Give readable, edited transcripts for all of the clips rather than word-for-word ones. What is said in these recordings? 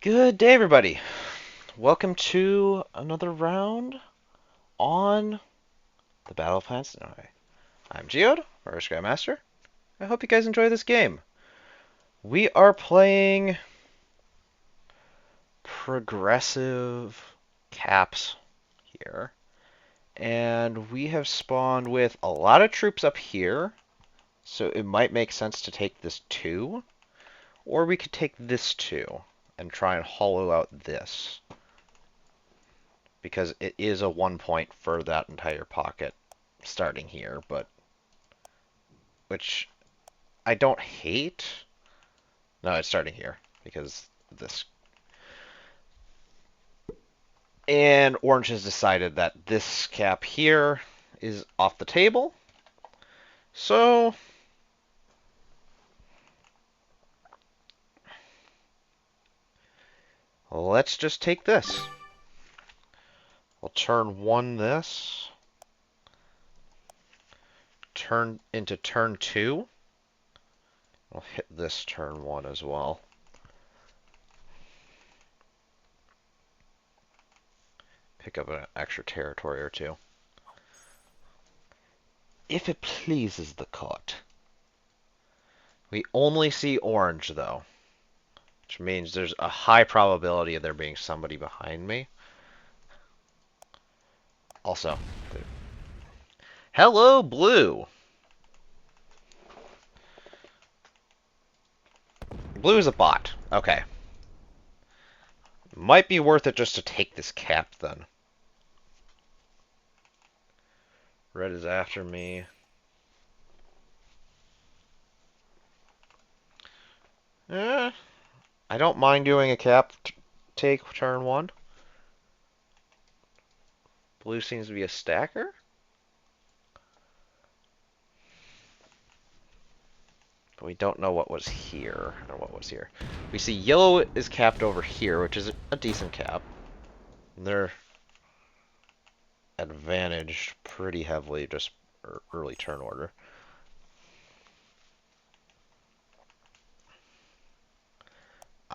Good day, everybody. Welcome to another round on the Battle of Plants Deny. I'm Geode, or Skymaster. I hope you guys enjoy this game. We are playing progressive caps here, and we have spawned with a lot of troops up here, so it might make sense to take this 2, or we could take this 2 and try and hollow out this, because it is a 1 point for that entire pocket starting here, but which I don't hate. No, it's starting here because this. And Orange has decided that this cap here is off the table. So let's just take this. We'll turn 1 this. Turn into turn 2. I'll hit this turn 1 as well. Pick up an extra territory or 2. If it pleases the court. We only see orange, though, which means there's a high probability of there being somebody behind me. Also, hello, blue. Blue is a bot. Okay. Might be worth it just to take this cap, then. Red is after me. Eh, I don't mind doing a cap take turn 1. Blue seems to be a stacker. But we don't know what was here or what was here. We see yellow is capped over here, which is a decent cap. They're advantaged pretty heavily just early turn order.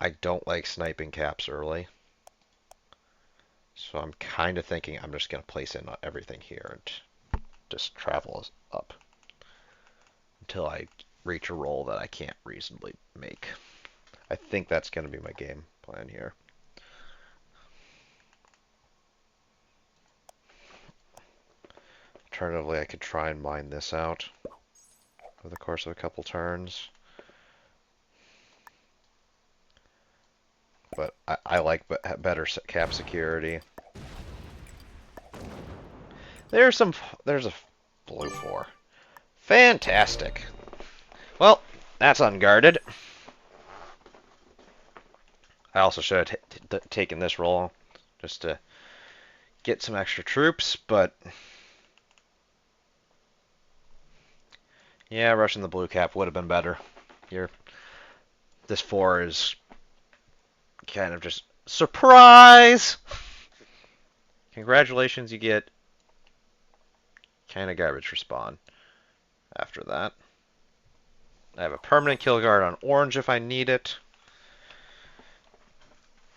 I don't like sniping caps early. So I'm kind of thinking I'm just going to place in everything here and just travel up until I reach a roll that I can't reasonably make. I think that's going to be my game plan here. Alternatively, I could try and mine this out over the course of a couple turns. But I like better cap security. There's a blue 4. Fantastic. Well, that's unguarded. I also should have taken this roll just to get some extra troops, but yeah, rushing the blue cap would have been better. Here, this 4 is kind of just surprise. Congratulations, you get kind of garbage respawn after that. I have a permanent kill guard on orange if I need it.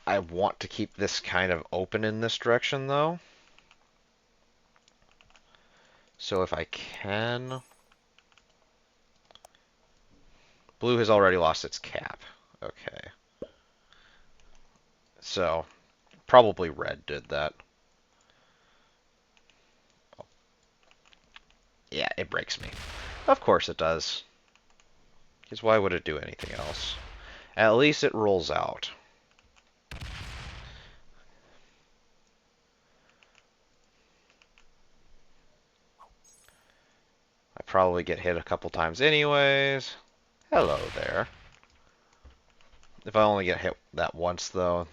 I want to keep this kind of open in this direction, though. So if I can... Blue has already lost its cap. Okay. So, probably red did that. Yeah, it breaks me. Of course it does. Because why would it do anything else? At least it rolls out. I probably get hit a couple times anyways. Hello there. If I only get hit that once, though,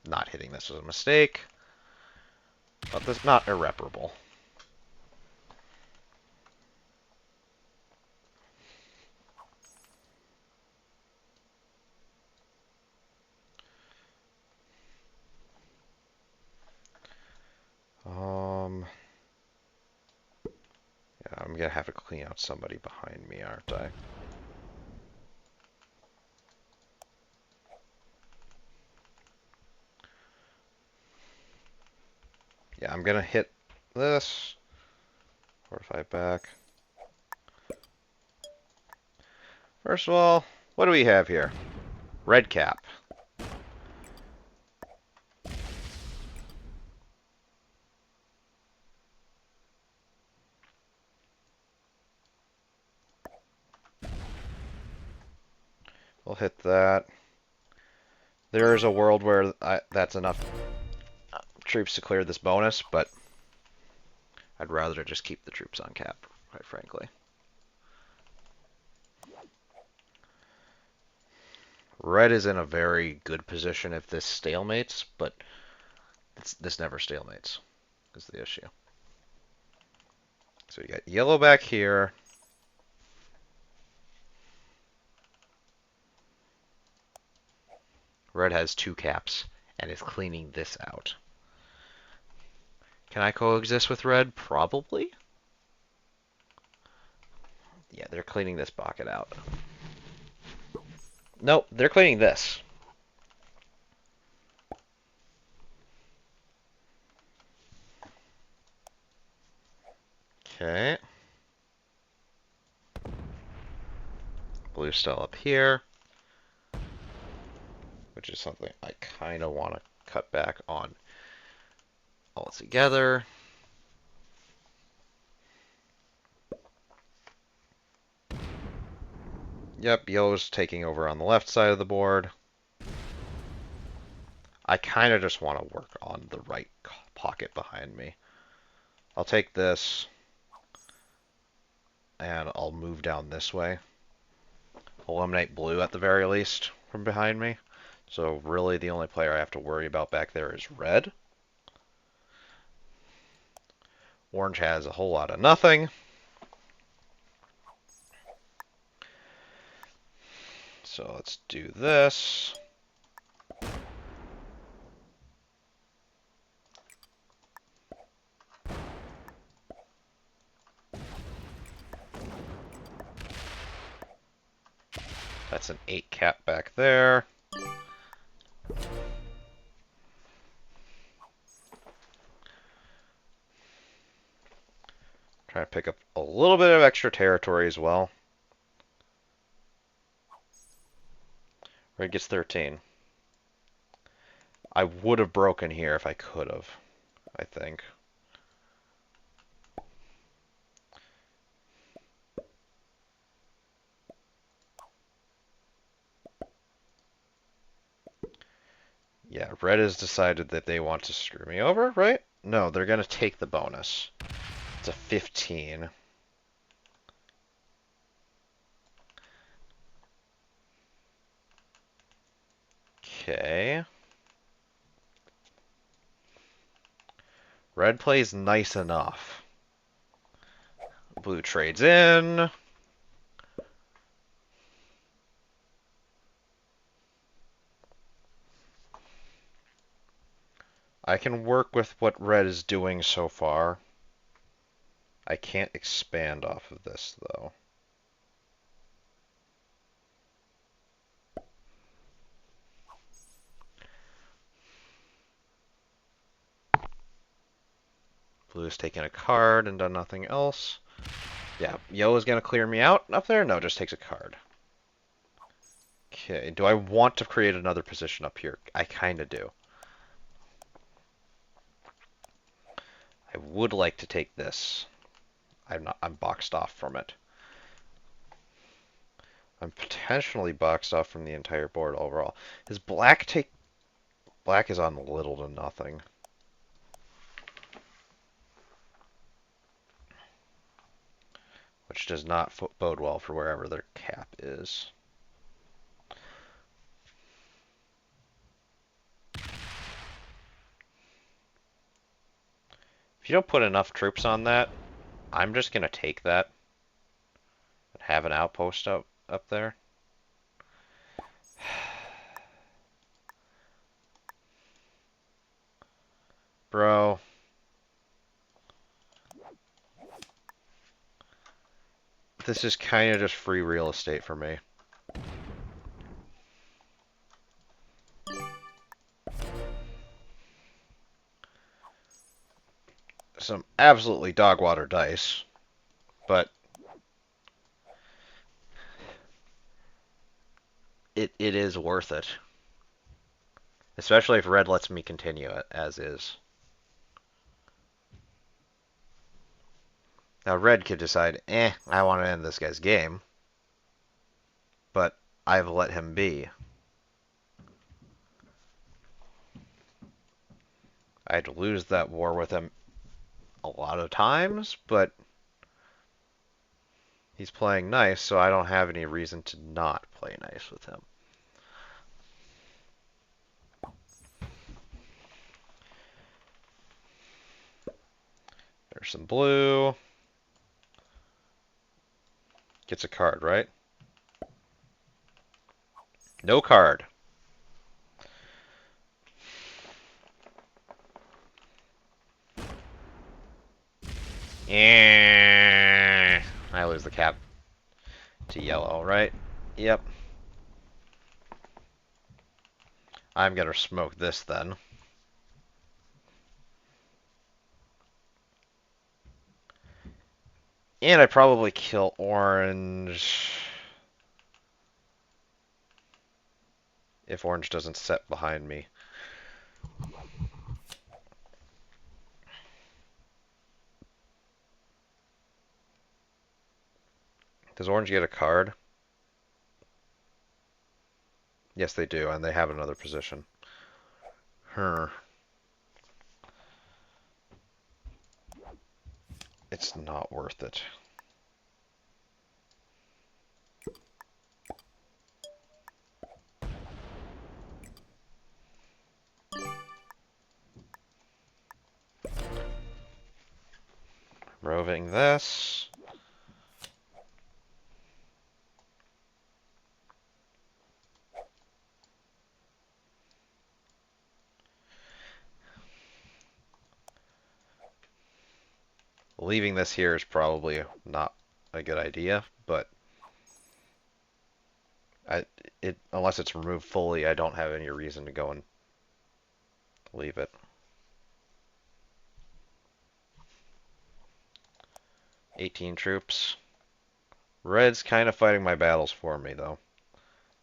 not hitting this was a mistake. But that's not irreparable. Yeah, I'm gonna have to clean out somebody behind me, aren't I? Yeah, I'm gonna hit this. Fortify back. First of all, what do we have here? Red cap. We'll hit that. There is a world where that's enough troops to clear this bonus, but I'd rather just keep the troops on cap, quite frankly. Red is in a very good position if this stalemates, but this never stalemates, is the issue. So you got yellow back here. Red has 2 caps and is cleaning this out. Can I coexist with red? Probably. Yeah, they're cleaning this pocket out. Nope, they're cleaning this. Okay. Blue's still up here, which is something I kind of want to cut back on altogether. Yep, yellow's taking over on the left side of the board. I kind of just want to work on the right pocket behind me. I'll take this, and I'll move down this way. Eliminate blue at the very least from behind me. So really the only player I have to worry about back there is red. Orange has a whole lot of nothing. So let's do this. That's an 8 cap back there. Try to pick up a little bit of extra territory as well. Red gets 13. I would have broken here if I could have, I think. Yeah, red has decided that they want to screw me over, right? No, they're going to take the bonus. It's a 15. Okay. Red plays nice enough. Blue trades in. I can work with what red is doing so far. I can't expand off of this, though. Blue's taken a card and done nothing else. Yeah, yellow's going to clear me out up there? No, just takes a card. Okay, do I want to create another position up here? I kind of do. I would like to take this. I'm boxed off from it. I'm potentially boxed off from the entire board overall. Does black take... Black is on little to nothing. Which does not bode well for wherever their cap is. If you don't put enough troops on that, I'm just going to take that and have an outpost up there. Bro. This is kind of just free real estate for me. some absolutely dog water dice, but it is worth it. Especially if red lets me continue it as is. Now red could decide, I want to end this guy's game, but I've let him be. I'd lose that war with him a lot of times, but he's playing nice, so I don't have any reason to not play nice with him. There's some blue. Gets a card, right? No card. Yeah. I lose the cap to yellow, right? Yep. I'm gonna smoke this then. And I probably kill orange if orange doesn't set behind me. Does orange get a card? Yes, they do, and they have another position. It's not worth it. Roving this. Leaving this here is probably not a good idea, but unless it's removed fully, I don't have any reason to go and leave it. 18 troops. Red's kind of fighting my battles for me, though.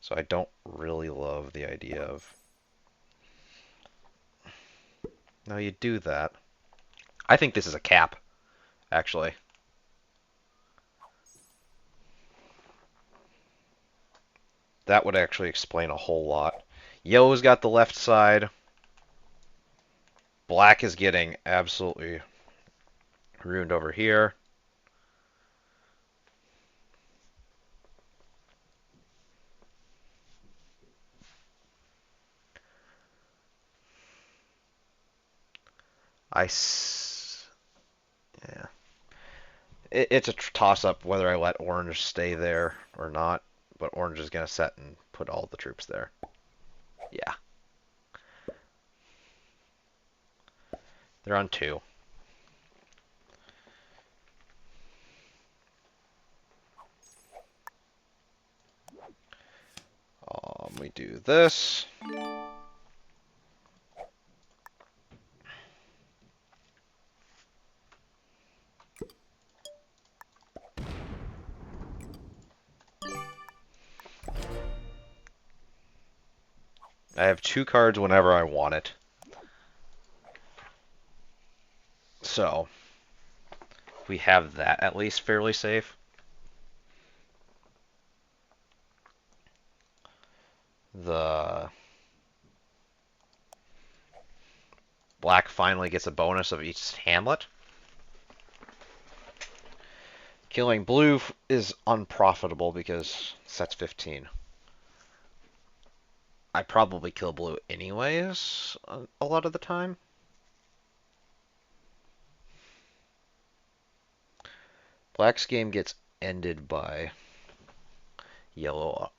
So I don't really love the idea of... No, you do that. I think this is a cap, actually. That would actually explain a whole lot. Yellow's got the left side. Black is getting absolutely ruined over here. Yeah. It's a toss-up whether I let orange stay there or not, but orange is going to set and put all the troops there. Yeah. They're on 2. We do this. I have 2 cards whenever I want it. So, we have that at least fairly safe. The black finally gets a bonus of each hamlet. Killing blue is unprofitable because sets 15. I probably kill blue anyways a lot of the time. Black's game gets ended by yellow.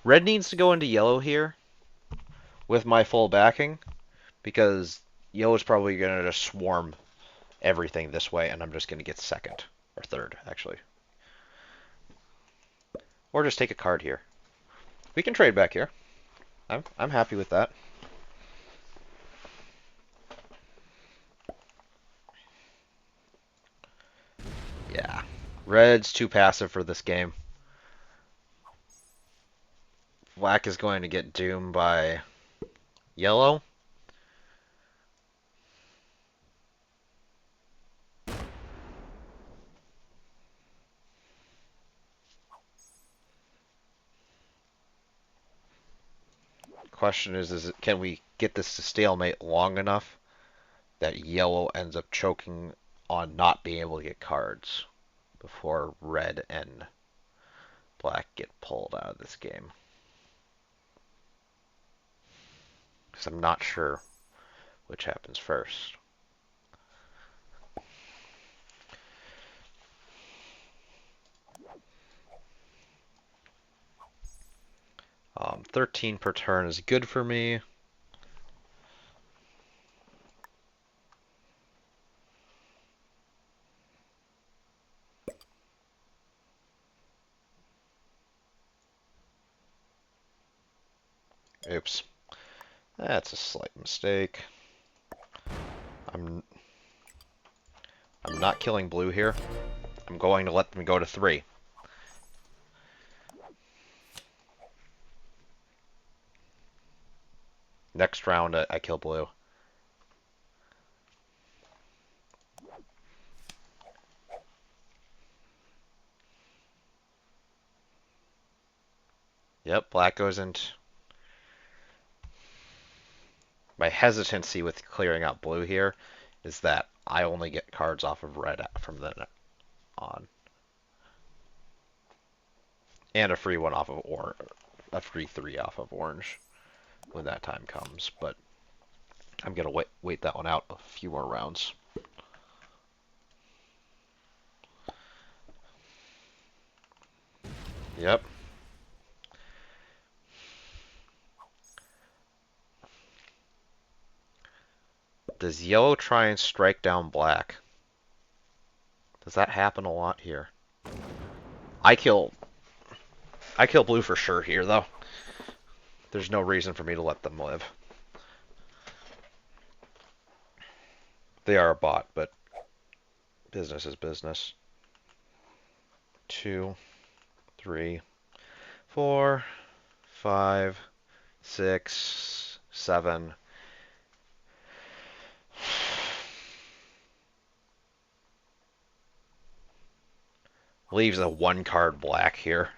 Red needs to go into yellow here with my full backing because yellow's probably going to just swarm everything this way and I'm just going to get second or third actually. Or just take a card here. We can trade back here. I'm happy with that. Yeah. Red's too passive for this game. Black is going to get doomed by yellow. Question is can we get this to stalemate long enough that yellow ends up choking on not being able to get cards before red and black get pulled out of this game? Because I'm not sure which happens first. 13 per turn is good for me. Oops. That's a slight mistake. I'm not killing blue here. I'm going to let them go to 3. Next round, I kill blue. Yep, black goes into... My hesitancy with clearing out blue here is that I only get cards off of red from then on. And a free one off of orange. A free 3 off of orange when that time comes. But I'm going to wait that one out a few more rounds. Yep. Does yellow try and strike down black? Does that happen a lot here? I kill blue for sure here, though. There's no reason for me to let them live. They are a bot, but business is business. 2, 3, 4, 5, 6, 7. Leaves a 1-card black here.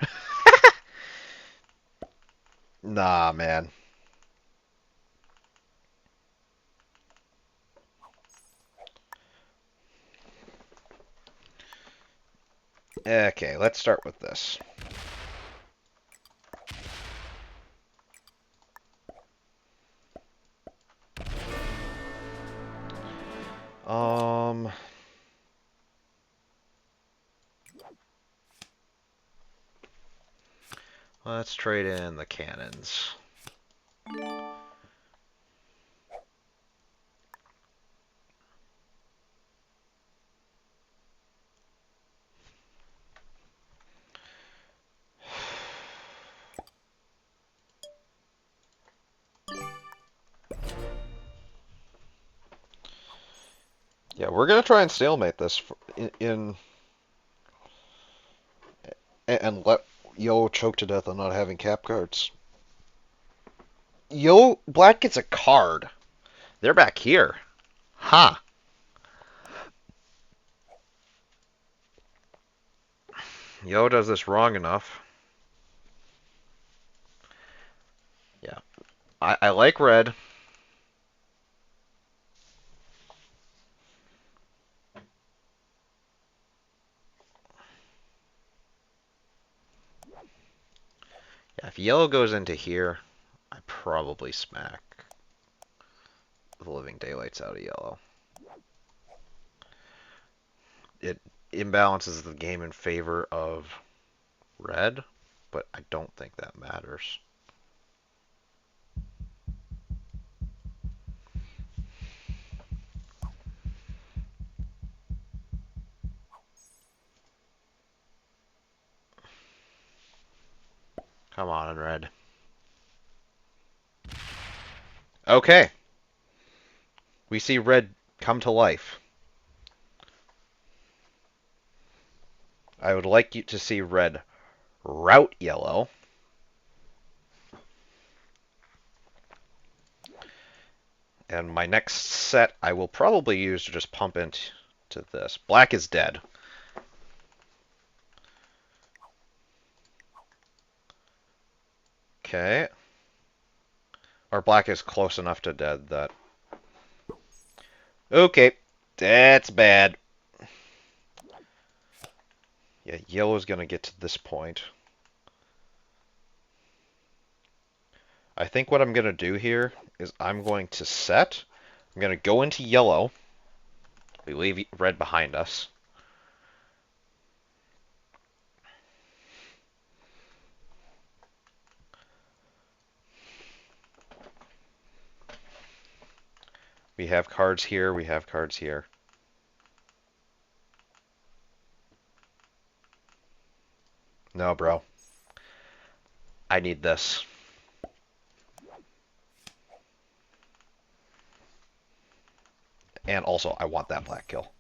Nah, man. Okay, let's start with this. Let's trade in the cannons. Yeah, we're gonna try and stalemate this and let Yo choke to death on not having cap cards. Yo, black gets a card. They're back here. Ha! Huh. Yo does this wrong enough. Yeah. I like red. Yeah, if yellow goes into here, I probably smack the living daylights out of yellow. It imbalances the game in favor of red, but I don't think that matters. Come on, red. Okay. We see red come to life. I would like you to see red route yellow. And my next set I will probably use to just pump into this. Black is dead. Okay. Or black is close enough to dead that... Okay. That's bad. Yeah, yellow's going to get to this point. I think what I'm going to do here is I'm going to set. I'm going to go into yellow. We leave red behind us. We have cards here. We have cards here. No, bro. I need this. And also, I want that black kill.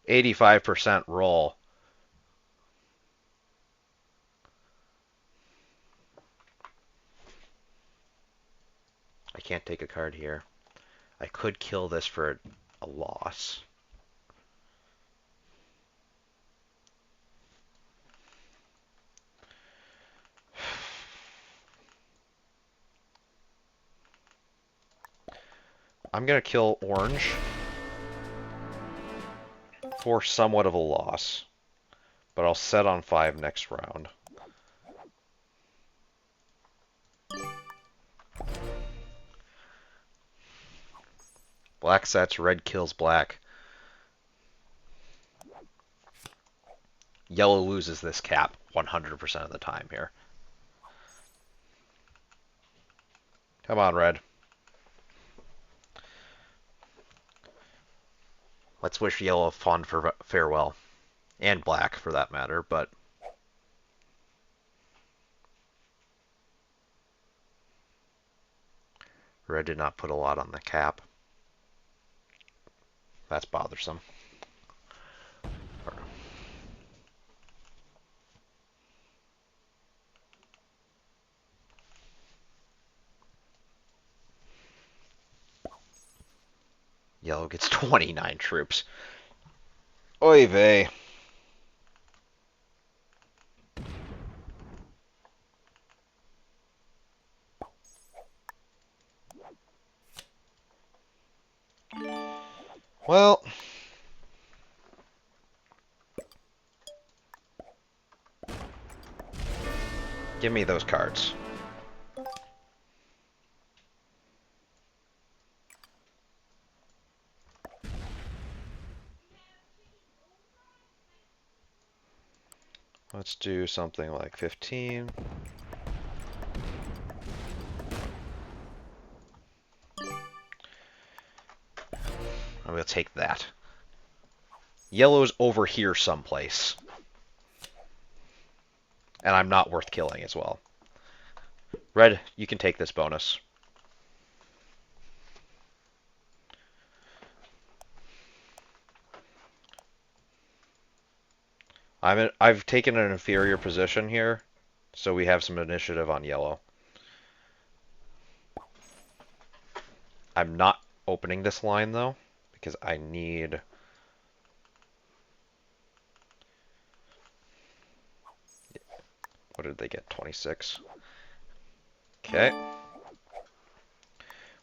85% roll. I can't take a card here. I could kill this for a loss. I'm going to kill orange for somewhat of a loss. But I'll set on 5 next round. Black sets, red kills black. Yellow loses this cap 100% of the time here. Come on, red. Let's wish yellow fond for farewell. And black, for that matter, but... Red did not put a lot on the cap. That's bothersome. Yellow gets 29 troops. Oy vey. Well... Give me those cards. Let's do something like 15. I'm going to take that. Yellow's over here someplace. And I'm not worth killing as well. Red, you can take this bonus. I've taken an inferior position here, so we have some initiative on yellow. I'm not opening this line, though, because I need... What did they get? 26. Okay.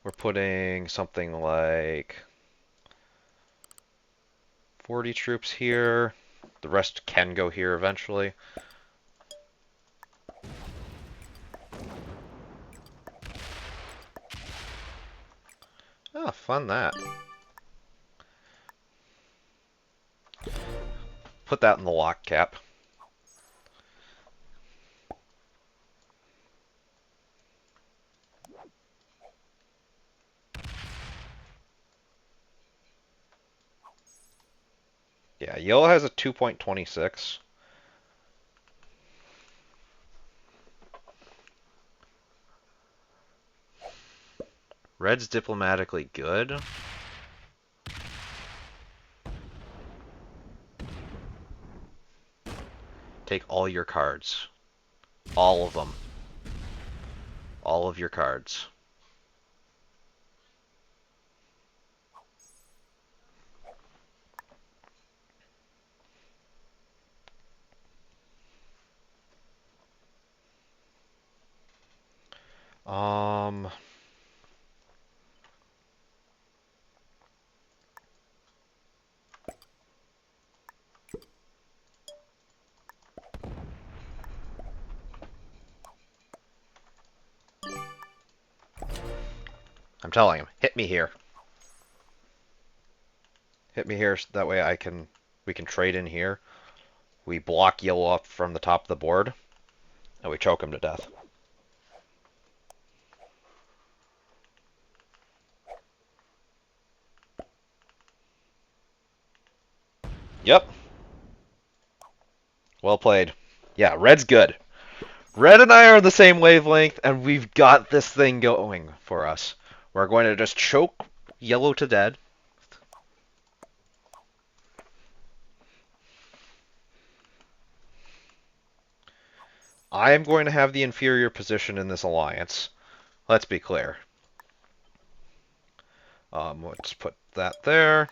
We're putting something like 40 troops here. The rest can go here eventually. Oh, fun that. Put that in the lock cap. Yeah, yellow has a 2.26. Red's diplomatically good. Take all your cards. All of them. All of your cards. Um... I'm telling him, hit me here. Hit me here so that way we can trade in here. We block yellow up from the top of the board, and we choke him to death. Yep. Well played. Yeah, red's good. Red and I are the same wavelength, and we've got this thing going for us. We're going to just choke yellow to dead. I am going to have the inferior position in this alliance. Let's be clear. Let's put that there.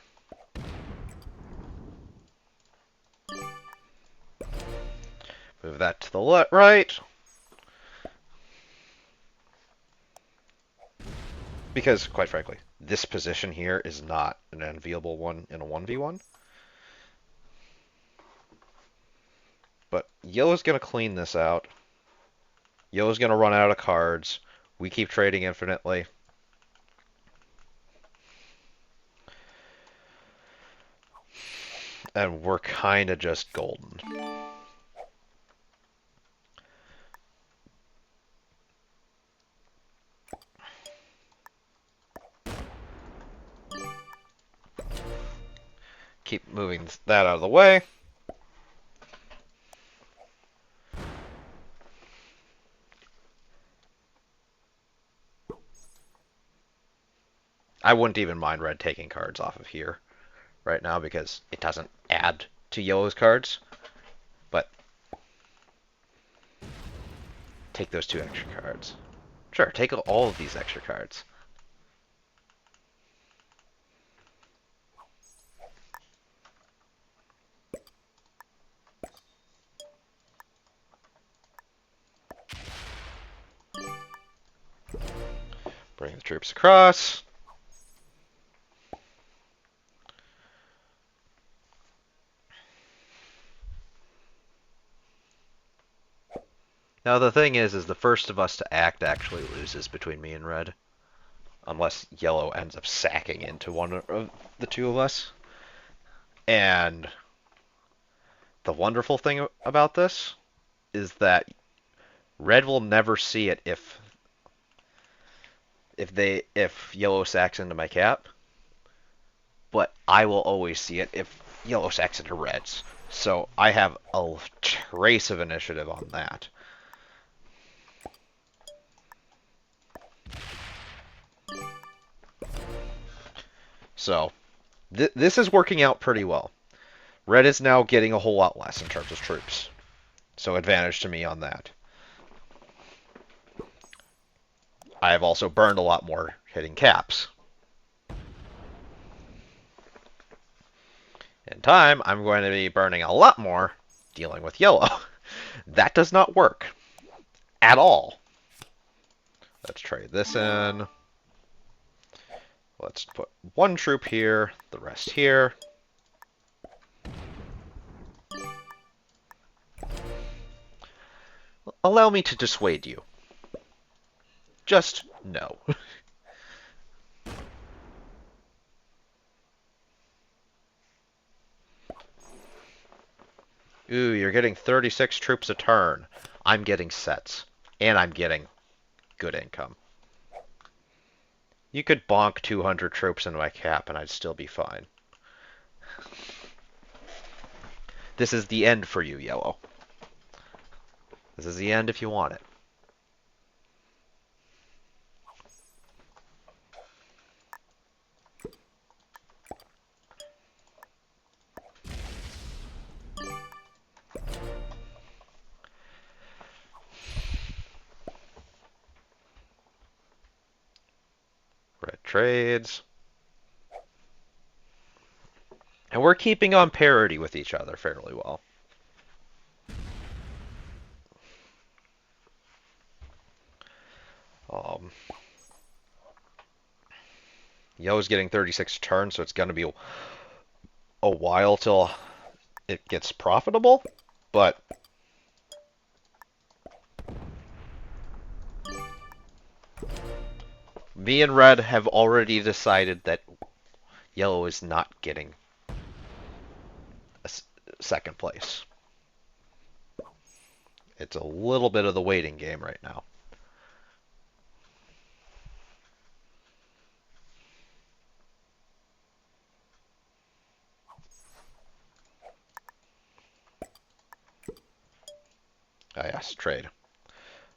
Move that to the right. Because, quite frankly, this position here is not an enviable one in a 1v1. But yellow's going to clean this out. Yellow's going to run out of cards. We keep trading infinitely. And we're kind of just golden. Keep moving that out of the way. I wouldn't even mind red taking cards off of here right now because it doesn't add to yellow's cards. But take those 2 extra cards. Sure, take all of these extra cards. Bring the troops across. Now the thing is the first of us to act actually loses between me and red. Unless yellow ends up sacking into one of the 2 of us. And the wonderful thing about this is that red will never see it if yellow sacks into my cap, but I will always see it if yellow sacks into reds. So I have a trace of initiative on that. So this is working out pretty well. Red is now getting a whole lot less in terms of troops. So advantage to me on that. I have also burned a lot more hitting caps. In time, I'm going to be burning a lot more dealing with yellow. That does not work at all. Let's trade this in. Let's put 1 troop here, the rest here. Allow me to dissuade you. Just no. Ooh, you're getting 36 troops a turn. I'm getting sets. And I'm getting good income. You could bonk 200 troops into my cap and I'd still be fine. This is the end for you, yellow. This is the end if you want it. trades. And we're keeping on parity with each other fairly well. Yo's getting 36 turns, so it's going to be a while till it gets profitable. But me and Red have already decided that Yellow is not getting a second place. It's a little bit of the waiting game right now. Ah, yes, trade.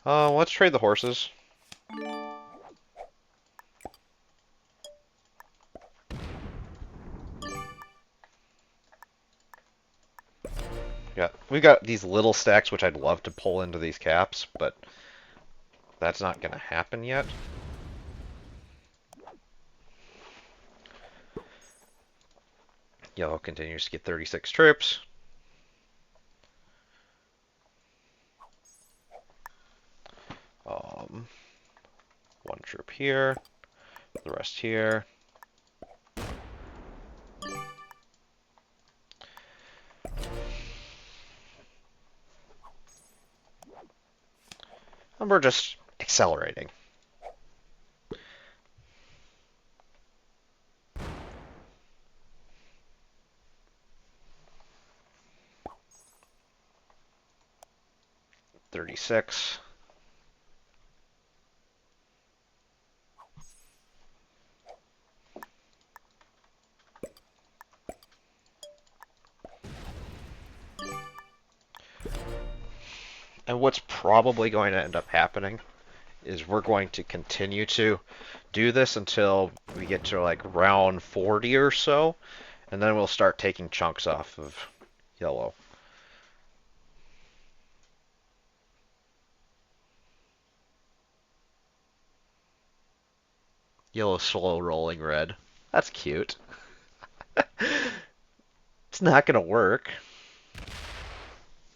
Let's trade the horses. Yeah, we've got these little stacks which I'd love to pull into these caps, but that's not going to happen yet. Yellow continues to get 36 troops. One troop here, the rest here. And we're just accelerating. $36. And what's probably going to end up happening is we're going to continue to do this until we get to like round 40 or so, and then we'll start taking chunks off of Yellow. Yellow slow rolling Red. That's cute. It's not going to work.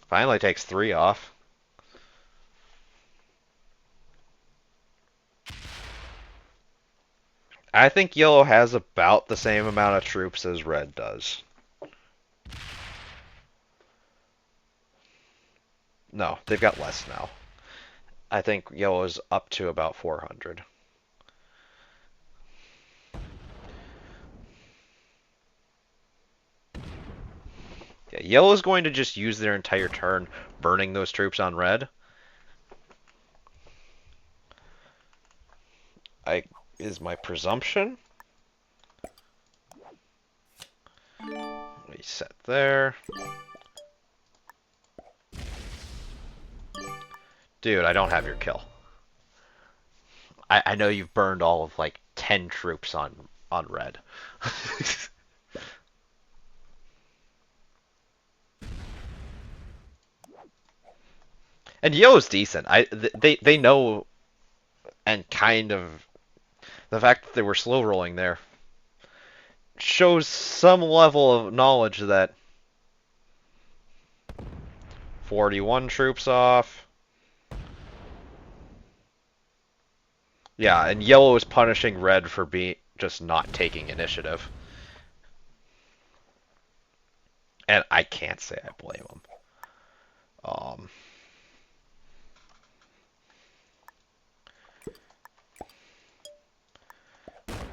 Finally takes 3 off. I think Yellow has about the same amount of troops as Red does. No, they've got less now. I think Yellow's up to about 400. Yeah, Yellow's going to just use their entire turn burning those troops on Red. Is my presumption. Reset there. Dude, I don't have your kill. I know you've burned all of like 10 troops on Red. And Yo's decent. They know, and kind of the fact that they were slow rolling there shows some level of knowledge that 41 troops off. Yeah, and Yellow is punishing Red for being just not taking initiative. And I can't say I blame him.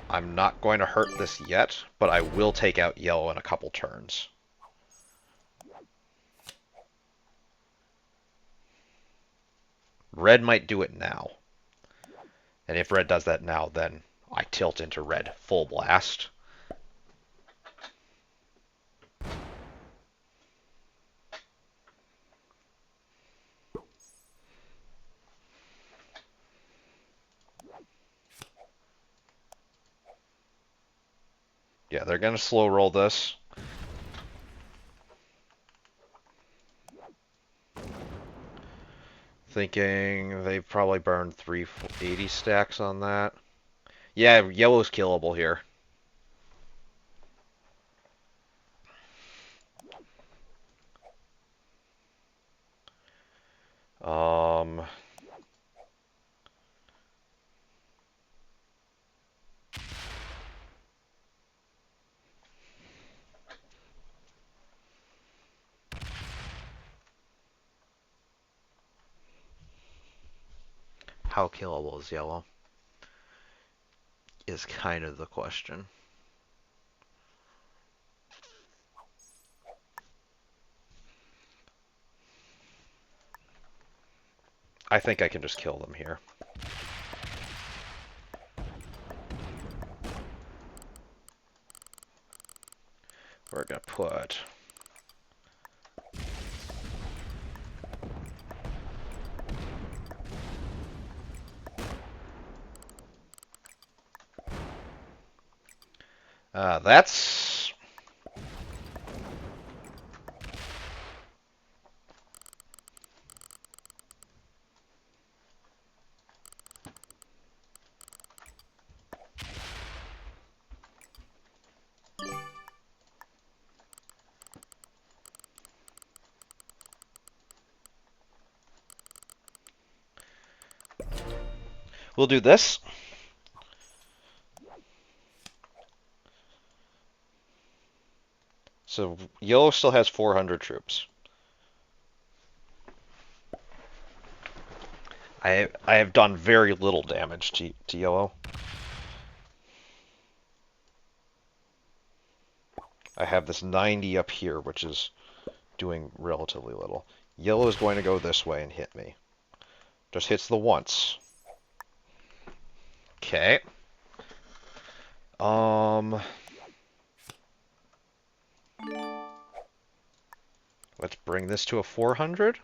I'm not going to hurt this yet, but I will take out Yellow in a couple turns. Red might do it now. And if Red does that now, then I tilt into Red full blast. Yeah, they're going to slow roll this. Thinking they probably burned 380 stacks on that. Yeah, yellow's killable here. Um, how killable is yellow? Is kind of the question. I think I can just kill them here. We're gonna put that's we'll do this. So yellow still has 400 troops. I have done very little damage to yellow. I have this 90 up here, which is doing relatively little. Yellow is going to go this way and hit me. Just hits the once. Okay. Let's bring this to a 400.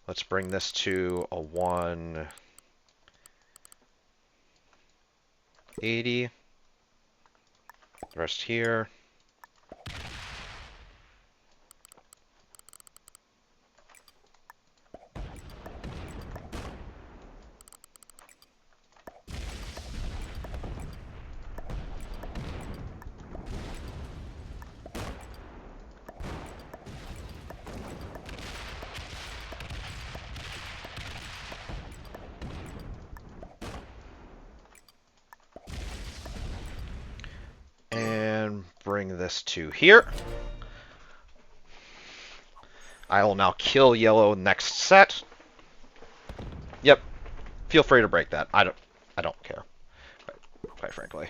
Let's bring this to a 180. The rest here. And bring this to here. I will now kill yellow next set. Yep. Feel free to break that. I don't care. Quite frankly.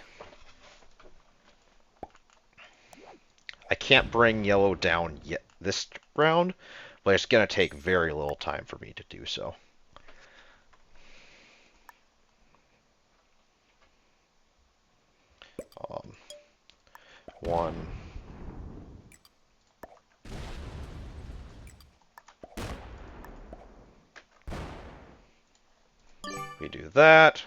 I can't bring yellow down yet this round, but it's going to take very little time for me to do so. One. We do that.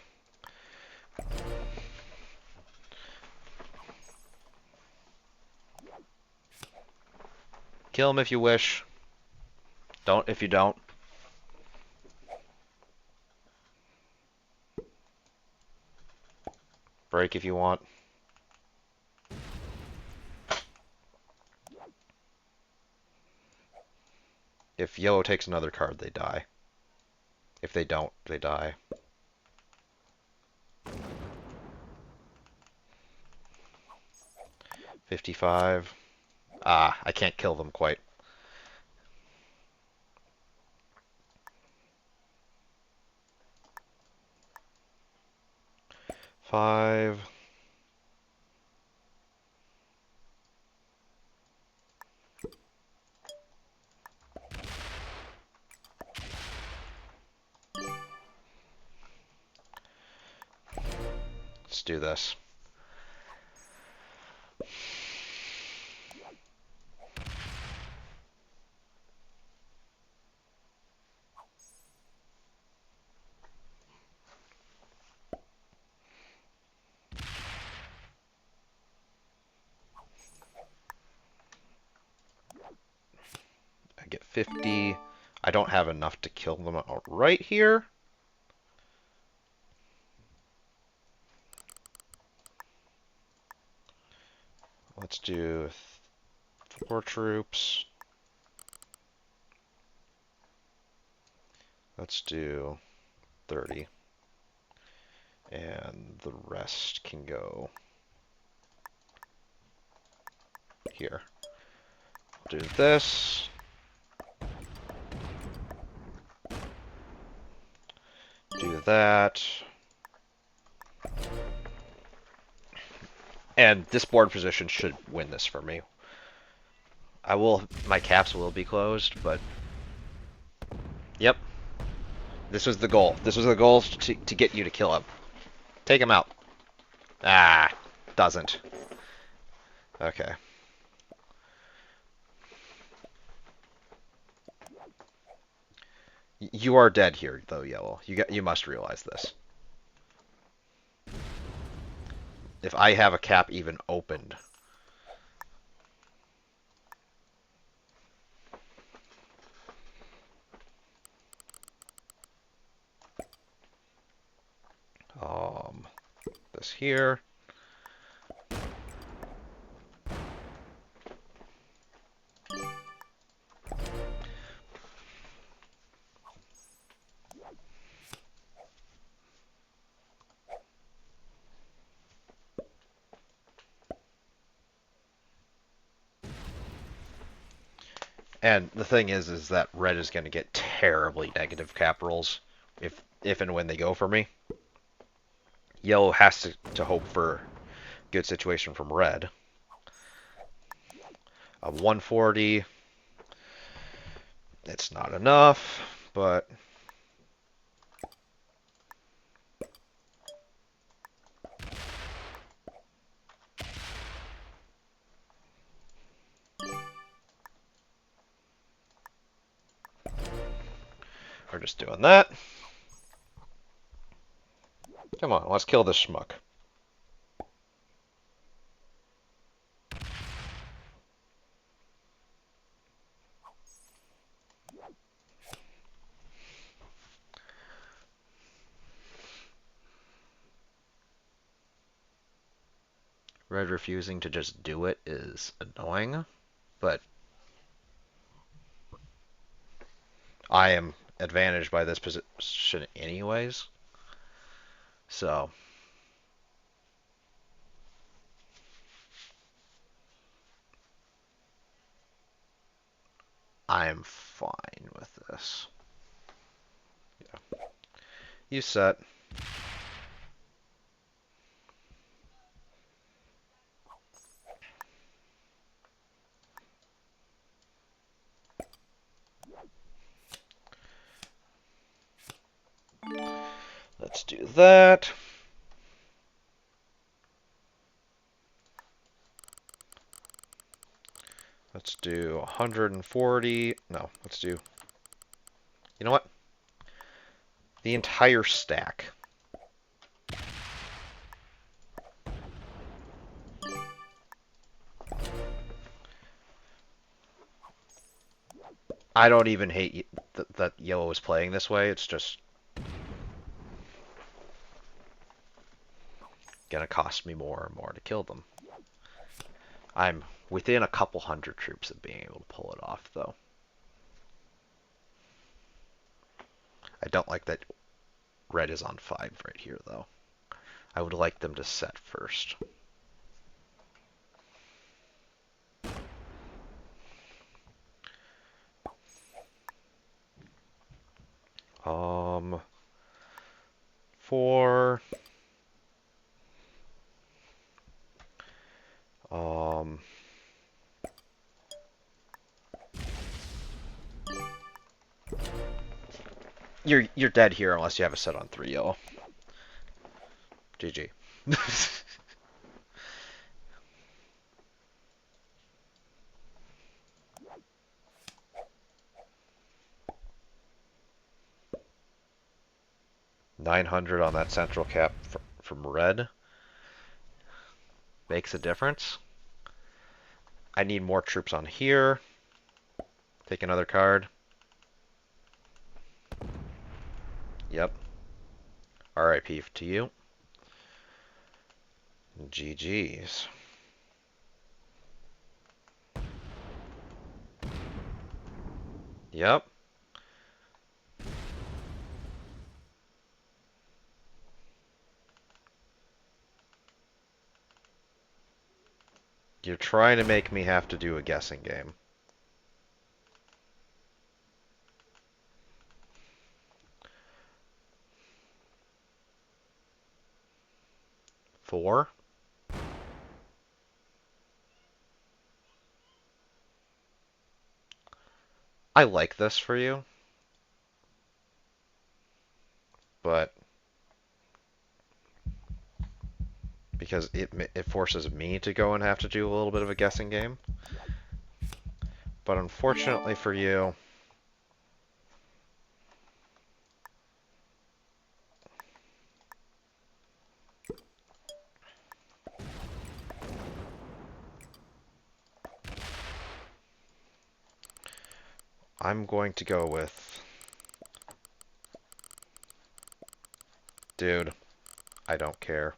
Kill him if you wish. Don't if you don't. Break if you want. If yellow takes another card, they die. If they don't, they die. $55. Ah, I can't kill them quite. 5. Let's do this. I get 50. I don't have enough to kill them outright here. Let's do 4 troops. Let's do 30. And the rest can go here. Do this. Do that. And this board position should win this for me. My caps will be closed, but yep. This was the goal. This was the goal to get you to kill him. Take him out. Ah, doesn't. Okay. You are dead here, though, Yellow. You must realize this. If I have a cap even opened. This here. And the thing is that red is going to get terribly negative cap rolls if and when they go for me. Yellow has to hope for good situation from red. A 140. It's not enough, but we're just doing that. Come on, let's kill this schmuck. Red refusing to just do it is annoying, but I am advantaged by this position anyways. So I'm fine with this. Yeah. You set. Let's do that. Let's do 140. No, let's do... You know what? The entire stack. I don't even hate that yellow is playing this way. It's just gonna cost me more and more to kill them. I'm within a couple hundred troops of being able to pull it off, though. I don't like that red is on 5 right here, though. I would like them to set first. Um, 4. Um, you're dead here unless you have a set on 3 yellow. GG. 900 on that central cap from red makes a difference. I need more troops on here. Take another card. Yep. RIP to you. GG's. Yep. You're trying to make me have to do a guessing game. Four? I like this for you, but because it forces me to go and have to do a little bit of a guessing game. But unfortunately for you, I'm going to go with... Dude, I don't care.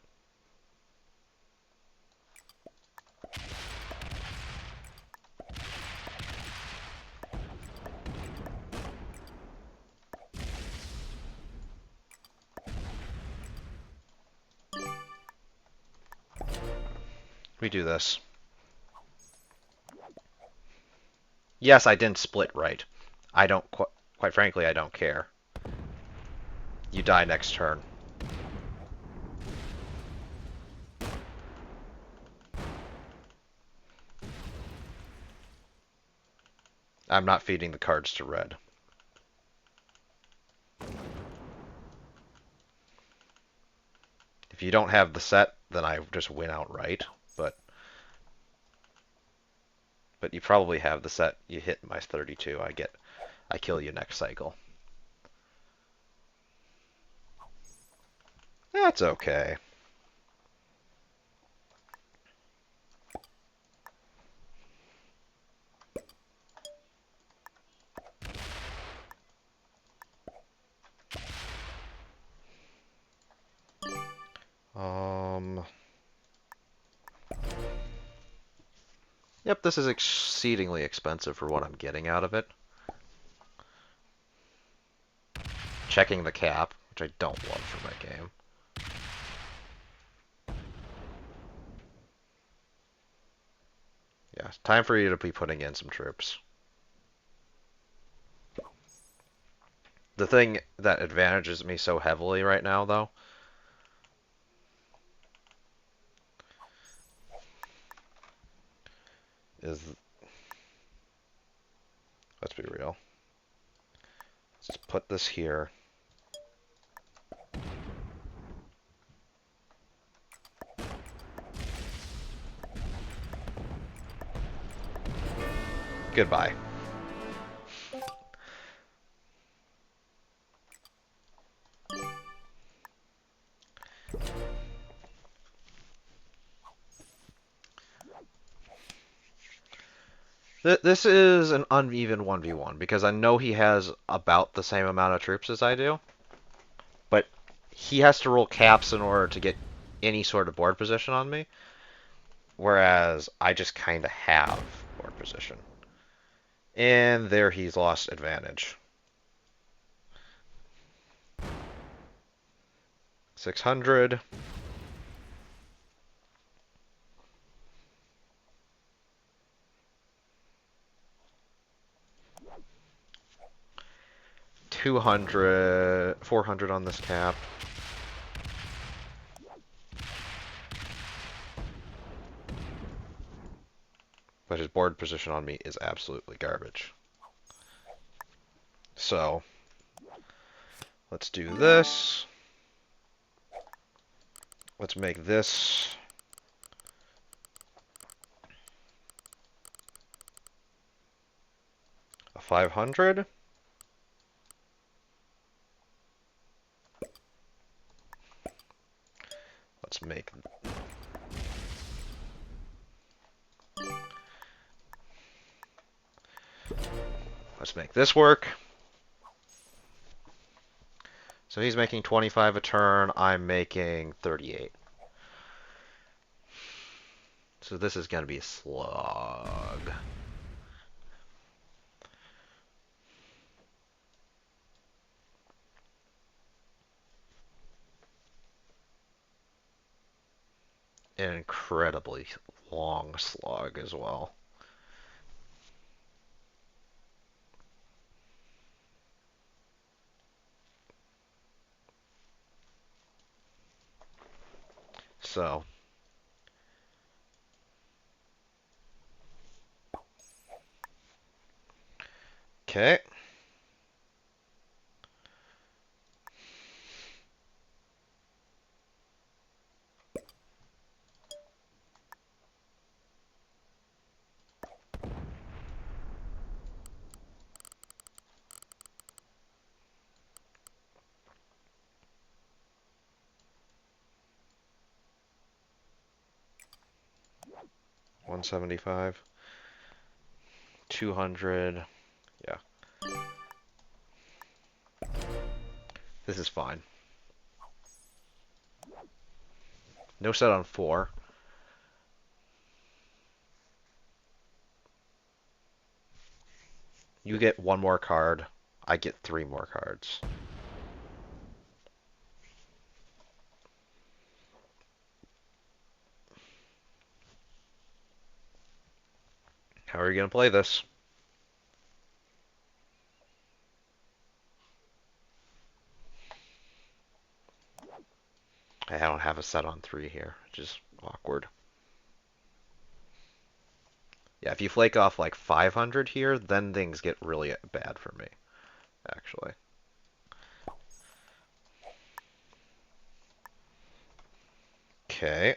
We do this. Yes, I didn't split right. I don't, quite frankly, I don't care. You die next turn. I'm not feeding the cards to red. If you don't have the set, then I just win outright. But you probably have the set. You hit my 32. I kill you next cycle. That's okay. Yep, this is exceedingly expensive for what I'm getting out of it. Checking the cap, which I don't love for my game. Yeah, time for you to be putting in some troops. The thing that advantages me so heavily right now, though, is... Let's be real. Let's just put this here. Goodbye. This is an uneven 1v1 because I know he has about the same amount of troops as I do, but he has to roll caps in order to get any sort of board position on me, whereas I just kind of have board position. And there he's lost advantage. 600. $200, $400 on this cap. But his board position on me is absolutely garbage. So, let's do this. Let's make this a 500. Let's make... Let's make this work. So he's making 25 a turn, I'm making 38. So this is going to be a slog. an incredibly long slog as well. So, okay. $175, 200. Yeah, this is fine. No set on 4. You get 1 more card. I get 3 more cards. How are you going to play this? I don't have a set on 3 here, which is awkward. Yeah, if you flake off like 500 here, then things get really bad for me, actually. Okay.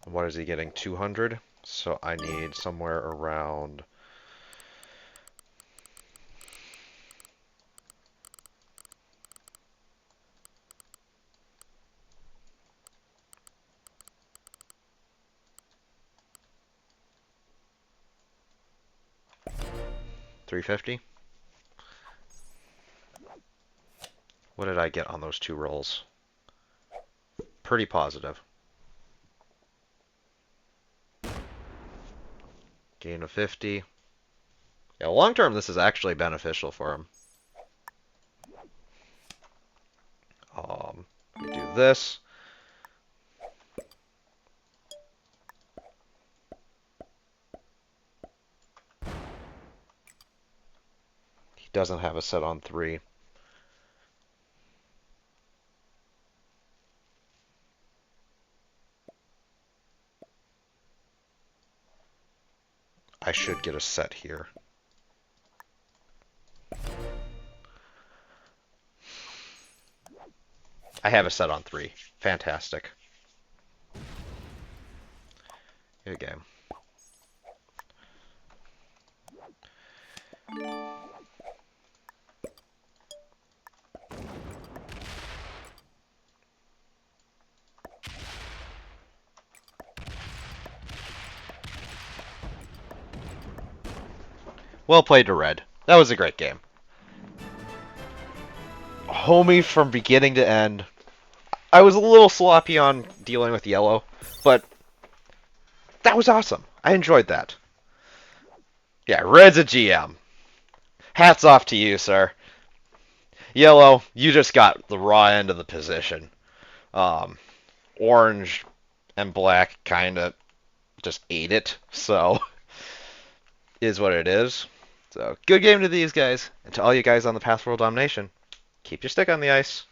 What is he getting? 200? So I need somewhere around... $350? What did I get on those 2 rolls? Pretty positive. Gain of 50. Yeah, long term, this is actually beneficial for him. We do this. He doesn't have a set on 3. I should get a set here. I have a set on 3. Fantastic. Good game. Well played to Red. That was a great game. Homie from beginning to end. I was a little sloppy on dealing with yellow, but that was awesome. I enjoyed that. Yeah, Red's a GM. Hats off to you, sir. Yellow, you just got the raw end of the position. Um, Orange and black kind of just ate it, so is what it is. So good game to these guys, and to all you guys on the Path World Domination. Keep your stick on the ice.